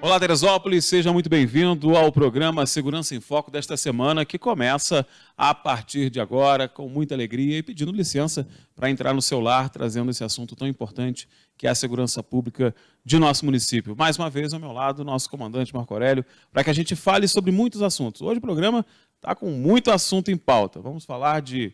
Olá, Teresópolis, seja muito bem-vindo ao programa Segurança em Foco desta semana, que começa a partir de agora, com muita alegria e pedindo licença para entrar no seu lar, trazendo esse assunto tão importante que é a segurança pública de nosso município. Mais uma vez, ao meu lado, o nosso comandante Marco Aurélio, para que a gente fale sobre muitos assuntos. Hoje o programa está com muito assunto em pauta. Vamos falar de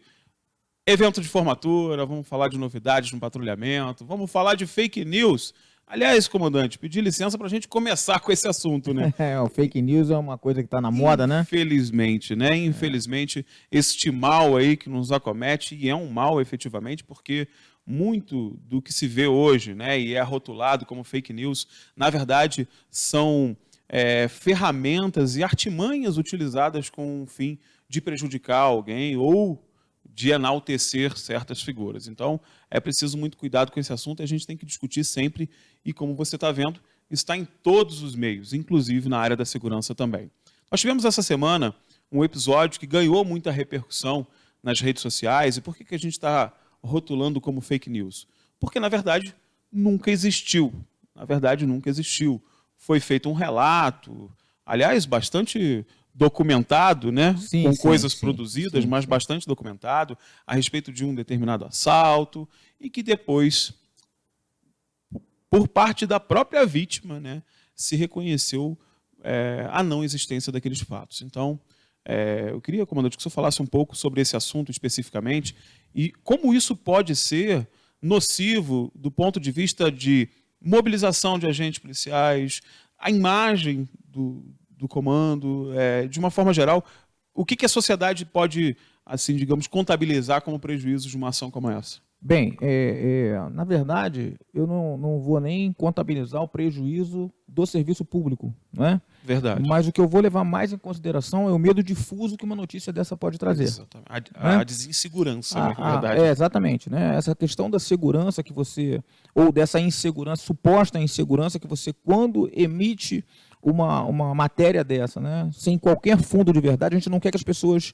evento de formatura, vamos falar de novidades no patrulhamento, vamos falar de fake news. Aliás, comandante, pedi licença para a gente começar com esse assunto, né? O fake news é uma coisa que está na moda, né? Infelizmente, né? Infelizmente, este mal aí que nos acomete, e é um mal efetivamente, porque muito do que se vê hoje, né, e é rotulado como fake news, na verdade, são ferramentas e artimanhas utilizadas com o fim de prejudicar alguém ou de enaltecer certas figuras. Então, é preciso muito cuidado com esse assunto, a gente tem que discutir sempre, e como você está vendo, está em todos os meios, inclusive na área da segurança também. Nós tivemos essa semana um episódio que ganhou muita repercussão nas redes sociais, e por que a gente está rotulando como fake news? Porque, na verdade, nunca existiu. Na verdade, nunca existiu. Foi feito um relato, aliás, bastante documentado, né? Com coisas produzidas, mas bastante documentado, a respeito de um determinado assalto, e que depois, por parte da própria vítima, né, se reconheceu a não existência daqueles fatos. Então, eu queria, comandante, que o senhor falasse um pouco sobre esse assunto especificamente e como isso pode ser nocivo do ponto de vista de mobilização de agentes policiais, a imagem do comando, de uma forma geral, o que a sociedade pode, assim, digamos, contabilizar como prejuízo de uma ação como essa? Bem, na verdade, eu não vou nem contabilizar o prejuízo do serviço público, não é? Verdade. Mas o que eu vou levar mais em consideração é o medo difuso que uma notícia dessa pode trazer. Exatamente. A desinsegurança, na verdade. Exatamente, né? Essa questão da segurança que você, ou dessa insegurança, suposta insegurança que você, quando emite uma matéria dessa, né, sem qualquer fundo de verdade, a gente não quer que as pessoas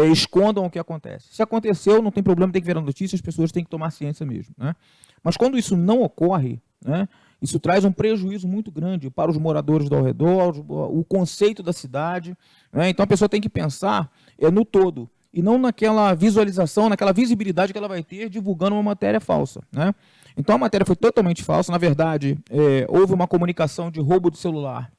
escondam o que acontece. Se aconteceu, não tem problema, tem que ver a notícia, as pessoas têm que tomar ciência mesmo, né? Mas quando isso não ocorre, né, isso traz um prejuízo muito grande para os moradores ao redor, o conceito da cidade, né? Então a pessoa tem que pensar no todo, e não naquela visualização, naquela visibilidade que ela vai ter divulgando uma matéria falsa, né? Então a matéria foi totalmente falsa, na verdade, houve uma comunicação de roubo de celular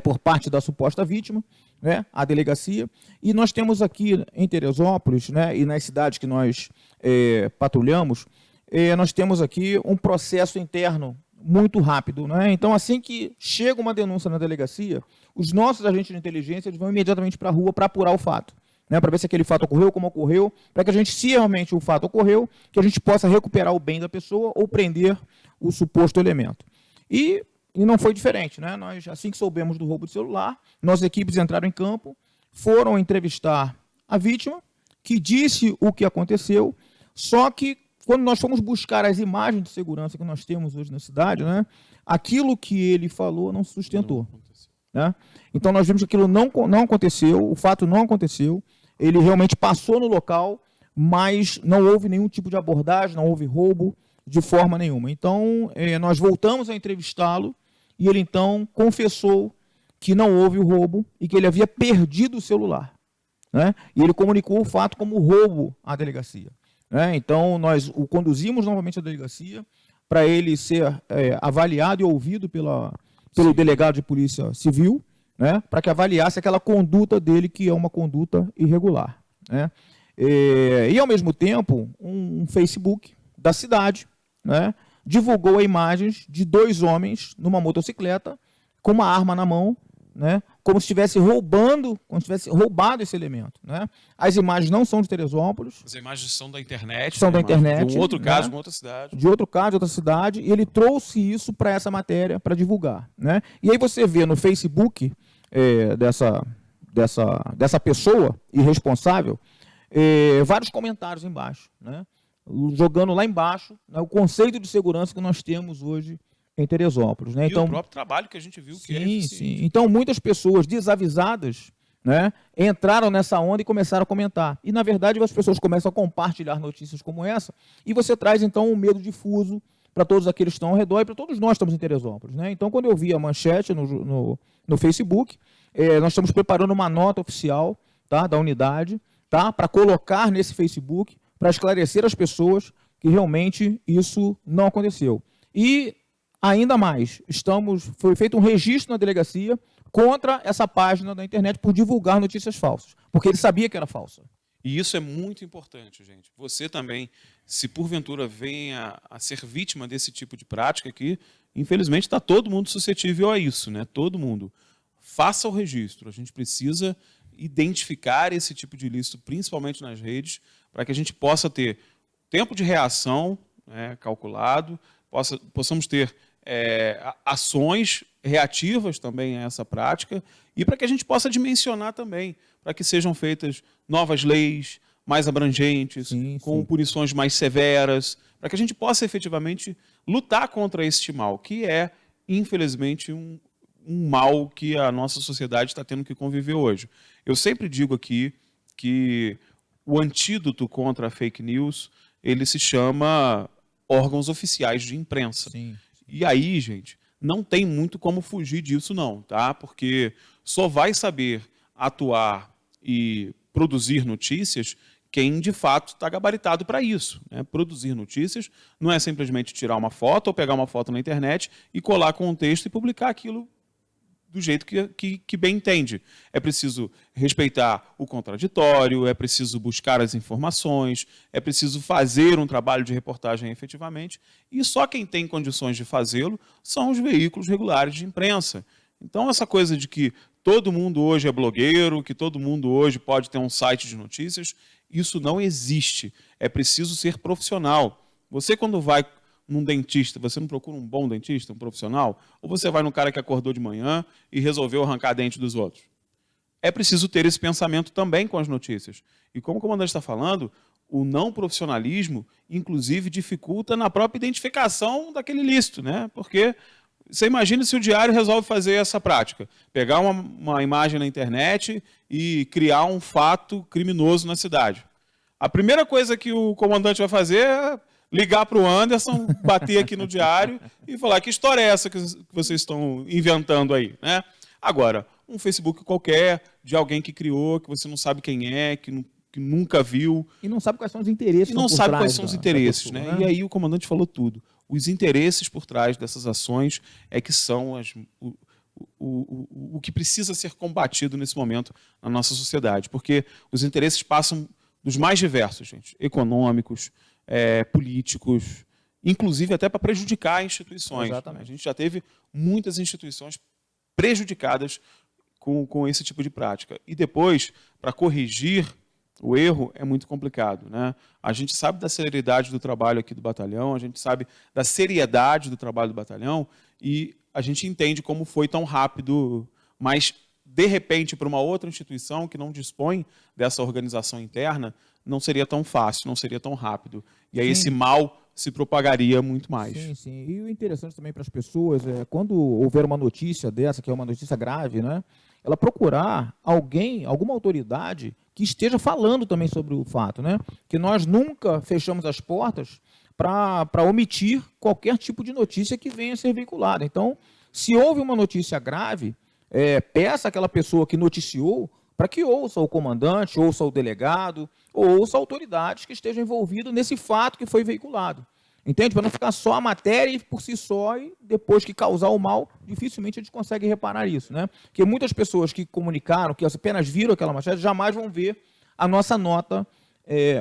por parte da suposta vítima, né, a delegacia, e nós temos aqui em Teresópolis, né, e nas cidades que nós patrulhamos, nós temos aqui um processo interno muito rápido, né? Então, assim que chega uma denúncia na delegacia, os nossos agentes de inteligência eles vão imediatamente para a rua para apurar o fato, né, para ver se aquele fato ocorreu, como ocorreu, para que a gente, se realmente o fato ocorreu, que a gente possa recuperar o bem da pessoa ou prender o suposto elemento. E não foi diferente, né? Nós, assim que soubemos do roubo de celular, nossas equipes entraram em campo, foram entrevistar a vítima, que disse o que aconteceu, só que quando nós fomos buscar as imagens de segurança que nós temos hoje na cidade, né, aquilo que ele falou não se sustentou. Né? Então nós vimos que aquilo não aconteceu, o fato não aconteceu, ele realmente passou no local, mas não houve nenhum tipo de abordagem, não houve roubo de forma nenhuma. Então nós voltamos a entrevistá-lo, e ele, então, confessou que não houve o roubo e que ele havia perdido o celular. Né? E ele comunicou o fato como roubo à delegacia. Né? Então, nós o conduzimos novamente à delegacia para ele ser avaliado e ouvido pelo delegado de polícia civil, né? Para que avaliasse aquela conduta dele, que é uma conduta irregular. Né? E, ao mesmo tempo, um Facebook da cidade, né, divulgou imagens de dois homens numa motocicleta com uma arma na mão, né, como se estivesse roubado esse elemento. Né? As imagens não são de Teresópolis. As imagens são da internet. São da internet. De um outro caso, de uma outra cidade. De outro caso, de outra cidade, e ele trouxe isso para essa matéria, para divulgar. Né? E aí você vê no Facebook dessa pessoa irresponsável vários comentários embaixo, né? Jogando lá embaixo, né, o conceito de segurança que nós temos hoje em Teresópolis. Né? E então, o próprio trabalho que a gente viu que é eficiente. Sim. Então, muitas pessoas desavisadas, né, entraram nessa onda e começaram a comentar. E, na verdade, as pessoas começam a compartilhar notícias como essa, e você traz, então, um medo difuso para todos aqueles que estão ao redor e para todos nós que estamos em Teresópolis, né? Então, quando eu vi a manchete no Facebook, nós estamos preparando uma nota oficial, tá, da unidade, tá, para colocar nesse Facebook, para esclarecer as pessoas que realmente isso não aconteceu. E, ainda mais, foi feito um registro na delegacia contra essa página da internet por divulgar notícias falsas, porque ele sabia que era falsa. E isso é muito importante, gente. Você também, se porventura venha a ser vítima desse tipo de prática aqui, infelizmente está todo mundo suscetível a isso, né? Todo mundo. Faça o registro. A gente precisa identificar esse tipo de ilícito, principalmente nas redes, para que a gente possa ter tempo de reação, né, calculado, possamos ter ações reativas também a essa prática e para que a gente possa dimensionar também, para que sejam feitas novas leis mais abrangentes, com punições mais severas, para que a gente possa efetivamente lutar contra este mal, que é, infelizmente, um mal que a nossa sociedade está tendo que conviver hoje. Eu sempre digo aqui que o antídoto contra a fake news, ele se chama órgãos oficiais de imprensa. Sim. E aí, gente, não tem muito como fugir disso não, tá? Porque só vai saber atuar e produzir notícias quem, de fato, está gabaritado para isso, né? Produzir notícias não é simplesmente tirar uma foto ou pegar uma foto na internet e colar com um texto e publicar aquilo do jeito que bem entende. É preciso respeitar o contraditório, é preciso buscar as informações, é preciso fazer um trabalho de reportagem efetivamente, e só quem tem condições de fazê-lo são os veículos regulares de imprensa. Então, essa coisa de que todo mundo hoje é blogueiro, que todo mundo hoje pode ter um site de notícias, isso não existe. É preciso ser profissional. Você, quando vai num dentista, você não procura um bom dentista, um profissional? Ou você vai no cara que acordou de manhã e resolveu arrancar dente dos outros? É preciso ter esse pensamento também com as notícias. E como o comandante está falando, o não profissionalismo, inclusive, dificulta na própria identificação daquele ilícito, né? Porque você imagina se o diário resolve fazer essa prática, pegar uma imagem na internet e criar um fato criminoso na cidade. A primeira coisa que o comandante vai fazer é ligar para o Anderson, bater aqui no diário e falar que história é essa que vocês estão inventando aí, né? Agora, um Facebook qualquer, de alguém que criou, que você não sabe quem é, que nunca viu. E não sabe quais são os interesses. E não sabe quais são os interesses, né? E aí o comandante falou tudo. Os interesses por trás dessas ações é que são o que precisa ser combatido nesse momento na nossa sociedade. Porque os interesses passam dos mais diversos, gente. Econômicos, políticos, inclusive até para prejudicar instituições. Exatamente. A gente já teve muitas instituições prejudicadas com esse tipo de prática. E depois, para corrigir o erro, é muito complicado, né? A gente sabe da celeridade do trabalho aqui do batalhão, a gente sabe da seriedade do trabalho do batalhão e a gente entende como foi tão rápido, mas, de repente, para uma outra instituição que não dispõe dessa organização interna, não seria tão fácil, não seria tão rápido. E aí esse mal se propagaria muito mais. Sim, sim. E o interessante também para as pessoas é quando houver uma notícia dessa, que é uma notícia grave, né? Ela procurar alguém, alguma autoridade que esteja falando também sobre o fato, né? Que nós nunca fechamos as portas para omitir qualquer tipo de notícia que venha a ser veiculada. Então, se houve uma notícia grave, peça àquela pessoa que noticiou para que ouça o comandante, ouça o delegado, ou ouça autoridades que estejam envolvidas nesse fato que foi veiculado. Entende? Para não ficar só a matéria por si só e depois que causar o mal, dificilmente a gente consegue reparar isso, né? Porque muitas pessoas que comunicaram, que apenas viram aquela manchete, jamais vão ver a nossa nota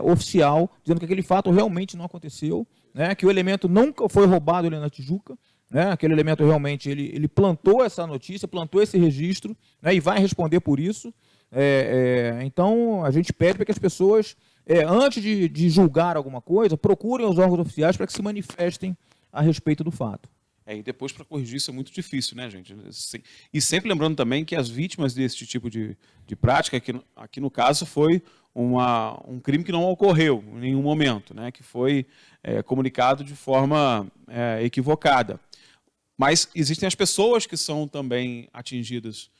oficial, dizendo que aquele fato realmente não aconteceu, né? Que o elemento nunca foi roubado ali na Tijuca, né? Aquele elemento realmente ele plantou essa notícia, plantou esse registro, né? E vai responder por isso. Então, a gente pede para que as pessoas, antes de julgar alguma coisa, procurem os órgãos oficiais para que se manifestem a respeito do fato. E depois, para corrigir isso, é muito difícil, né, gente? E sempre lembrando também que as vítimas desse tipo de prática, aqui no caso, foi um crime que não ocorreu em nenhum momento, né? Que foi comunicado de forma equivocada. Mas existem as pessoas que são também atingidas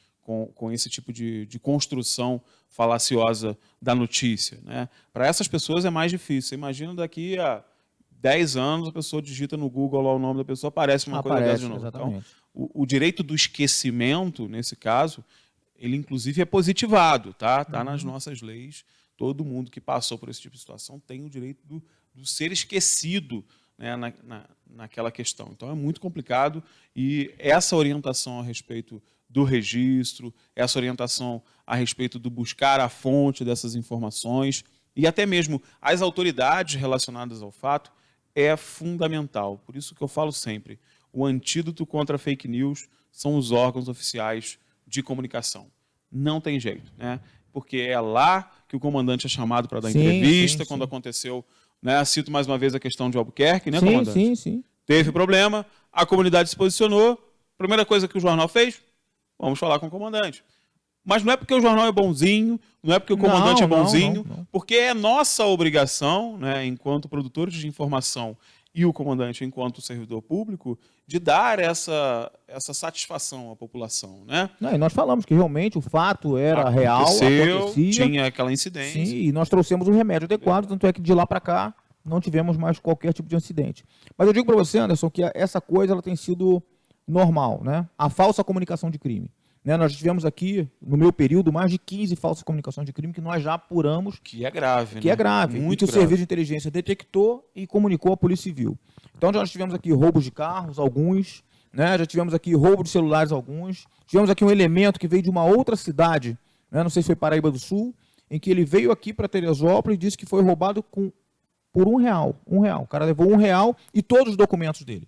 com esse tipo de construção falaciosa da notícia, né? Para essas pessoas é mais difícil. Imagina daqui a 10 anos, a pessoa digita no Google lá o nome da pessoa, aparece uma coisa dessa de novo. Exatamente. Então, o direito do esquecimento, nesse caso, ele inclusive é positivado, tá? Tá nas nossas leis. Todo mundo que passou por esse tipo de situação tem o direito do ser esquecido, né, naquela questão. Então, é muito complicado e essa orientação a respeito do registro, essa orientação a respeito do buscar a fonte dessas informações e até mesmo as autoridades relacionadas ao fato é fundamental. Por isso que eu falo sempre, o antídoto contra a fake news são os órgãos oficiais de comunicação. Não tem jeito, né? Porque é lá que o comandante é chamado para dar entrevista, quando aconteceu, né? Cito mais uma vez a questão de Albuquerque, né, comandante? Sim. Teve problema, a comunidade se posicionou, primeira coisa que o jornal fez, vamos falar com o comandante. Mas não é porque o jornal é bonzinho, não é porque o comandante é bonzinho, porque é nossa obrigação, né, enquanto produtores de informação e o comandante enquanto servidor público, de dar essa satisfação à população, né? Não, e nós falamos que realmente o fato era real, acontecia. Tinha aquela incidência. Sim, e nós trouxemos um remédio adequado, tanto é que de lá para cá não tivemos mais qualquer tipo de incidente. Mas eu digo para você, Anderson, que essa coisa ela tem sido normal, né? A falsa comunicação de crime. Né? Nós tivemos aqui, no meu período, mais de 15 falsas comunicações de crime que nós já apuramos. Que é grave, que né? É grave. Muito e que grave. O Serviço de Inteligência detectou e comunicou à Polícia Civil. Então, nós tivemos aqui roubos de carros, alguns, né? Já tivemos aqui roubo de celulares, alguns. Tivemos aqui um elemento que veio de uma outra cidade, né? Não sei se foi Paraíba do Sul, em que ele veio aqui para Teresópolis e disse que foi roubado por R$1. R$1. O cara levou R$1 e todos os documentos dele.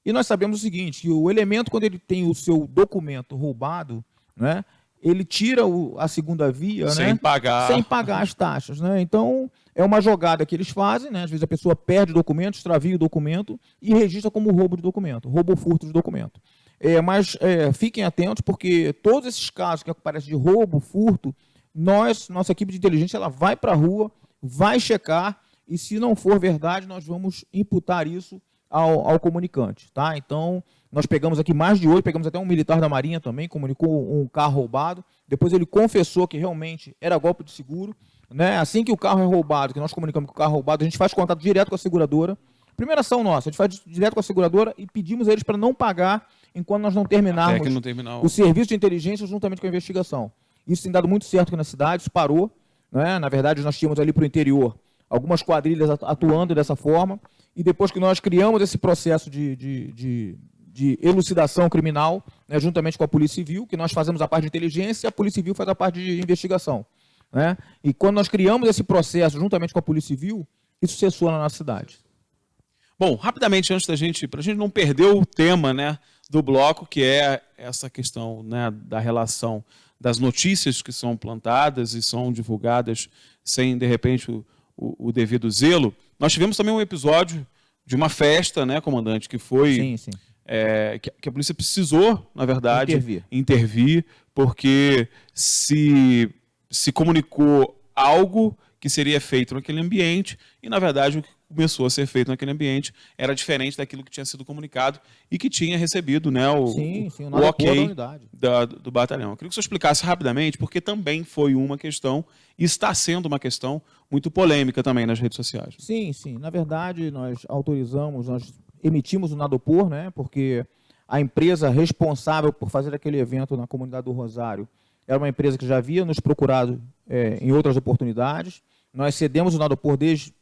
E nós sabemos o seguinte, que o elemento, quando ele tem o seu documento roubado, né, ele tira a segunda via, sem né, pagar as taxas. Né? Então, é uma jogada que eles fazem, né? Às vezes a pessoa perde o documento, extravia o documento e registra como roubo de documento, roubo ou furto de documento. Mas fiquem atentos, porque todos esses casos que aparecem de roubo, furto, nossa equipe de inteligência, ela vai para a rua, vai checar, e se não for verdade, nós vamos imputar isso ao comunicante, tá? Então, nós pegamos aqui mais de 8, pegamos até um militar da Marinha também, comunicou um carro roubado, depois ele confessou que realmente era golpe de seguro, né? Assim que o carro é roubado, que nós comunicamos que o carro é roubado, a gente faz contato direto com a seguradora. Primeira ação nossa, a gente faz direto com a seguradora e pedimos a eles para não pagar enquanto nós não terminarmos o serviço de inteligência juntamente com a investigação. Isso tem dado muito certo aqui na cidade, isso parou, né? Na verdade, nós tínhamos ali para o interior algumas quadrilhas atuando dessa forma, e depois que nós criamos esse processo de elucidação criminal, né, juntamente com a Polícia Civil, que nós fazemos a parte de inteligência e a Polícia Civil faz a parte de investigação. Né? E quando nós criamos esse processo juntamente com a Polícia Civil, isso cessou na nossa cidade. Bom, rapidamente, antes para a gente não perder o tema, né, do bloco, que é essa questão, né, da relação das notícias que são plantadas e são divulgadas sem, de repente, o devido zelo. Nós tivemos também um episódio de uma festa, né, comandante, que foi... Sim. Que a polícia precisou, na verdade, intervir porque se comunicou algo que seria feito naquele ambiente e, na verdade, o que começou a ser feito naquele ambiente era diferente daquilo que tinha sido comunicado e que tinha recebido, né, o ok do batalhão. Eu queria que você explicasse rapidamente, porque também foi uma questão e está sendo uma questão muito polêmica também nas redes sociais. Sim. Na verdade, nós emitimos o Nadopor, né, porque a empresa responsável por fazer aquele evento na comunidade do Rosário era uma empresa que já havia nos procurado em outras oportunidades. Nós cedemos o Nadopor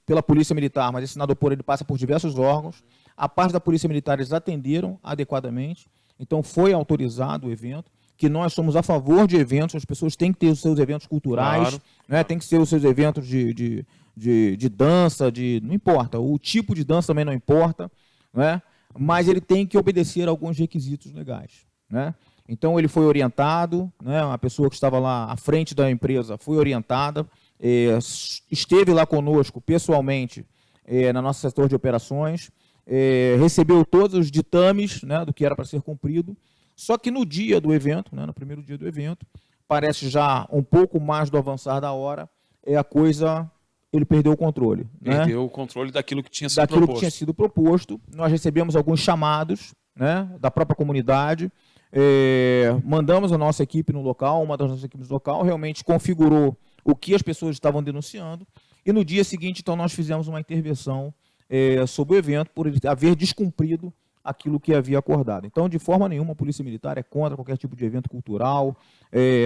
pela Polícia Militar, mas esse Nadopor ele passa por diversos órgãos. A parte da Polícia Militar eles atenderam adequadamente, então foi autorizado o evento, que nós somos a favor de eventos, as pessoas têm que ter os seus eventos culturais, claro, né, tem que ser os seus eventos de dança, não importa, o tipo de dança também não importa, né, mas ele tem que obedecer a alguns requisitos legais. Né? Então ele foi orientado, né, a pessoa que estava lá à frente da empresa foi orientada, esteve lá conosco pessoalmente na nosso setor de operações, recebeu todos os ditames, né, do que era para ser cumprido, só que no dia do evento, né, no primeiro dia do evento, parece já um pouco mais do avançar da hora, ele perdeu o controle. Perdeu o controle daquilo que tinha sido proposto. Daquilo que tinha sido proposto. Nós recebemos alguns chamados, né, da própria comunidade, mandamos a nossa equipe no local, uma das nossas equipes no local, realmente configurou o que as pessoas estavam denunciando, e no dia seguinte, então, nós fizemos uma intervenção sobre o evento por ele haver descumprido aquilo que havia acordado. Então, de forma nenhuma, a Polícia Militar é contra qualquer tipo de evento cultural.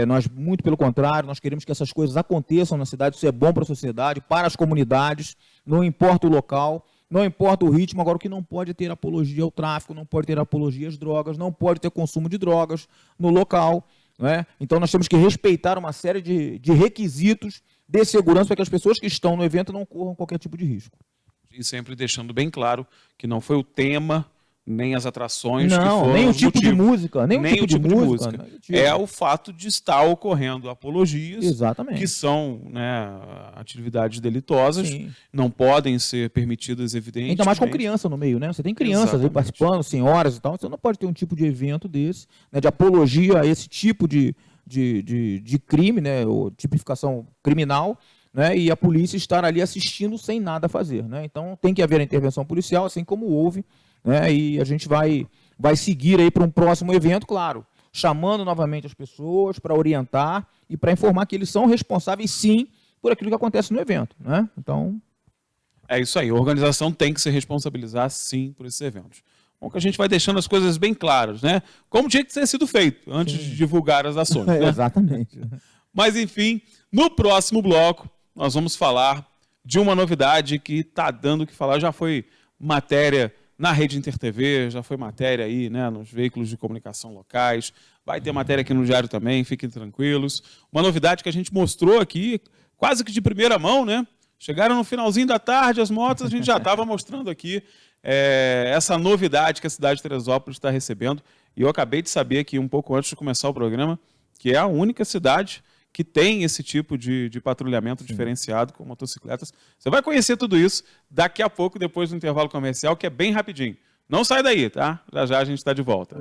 Nós, muito pelo contrário, nós queremos que essas coisas aconteçam na cidade. Isso é bom para a sociedade, para as comunidades, não importa o local, não importa o ritmo. Agora, o que não pode é ter apologia ao tráfico, não pode ter apologia às drogas, não pode ter consumo de drogas no local. Né? Então, nós temos que respeitar uma série de requisitos de segurança para que as pessoas que estão no evento não corram qualquer tipo de risco. E sempre deixando bem claro que não foi o tema, nem as atrações não, que foram nem o tipo motivo, de música, nem o tipo de música. É o fato de estar ocorrendo apologias, exatamente, que são, né, atividades delitosas, sim, não podem ser permitidas, evidentemente. Ainda mais com criança no meio, né? Você tem crianças aí participando, senhoras e tal, você não pode ter um tipo de evento desse, né, de apologia a esse tipo de crime, né, ou tipificação criminal, né, e a polícia estar ali assistindo sem nada a fazer. Né? Então tem que haver a intervenção policial, assim como houve, né, e a gente vai seguir aí para um próximo evento, claro, chamando novamente as pessoas para orientar e para informar que eles são responsáveis, sim, por aquilo que acontece no evento. Né? Então... É isso aí, a organização tem que se responsabilizar, sim, por esses eventos. Bom, que a gente vai deixando as coisas bem claras, né? Como tinha que ter sido feito antes de divulgar as ações. Né? Exatamente. Mas, enfim, no próximo bloco, nós vamos falar de uma novidade que está dando o que falar. Já foi matéria na Rede Inter TV, já foi matéria aí, né, nos veículos de comunicação locais. Vai ter matéria aqui no Diário também, fiquem tranquilos. Uma novidade que a gente mostrou aqui, quase que de primeira mão, né? Chegaram no finalzinho da tarde, as motos, a gente já estava mostrando aqui essa novidade que a cidade de Teresópolis está recebendo. E eu acabei de saber aqui, um pouco antes de começar o programa, que é a única cidade que tem esse tipo de patrulhamento diferenciado com motocicletas. Você vai conhecer tudo isso daqui a pouco, depois do intervalo comercial, que é bem rapidinho. Não sai daí, tá? Já já a gente está de volta.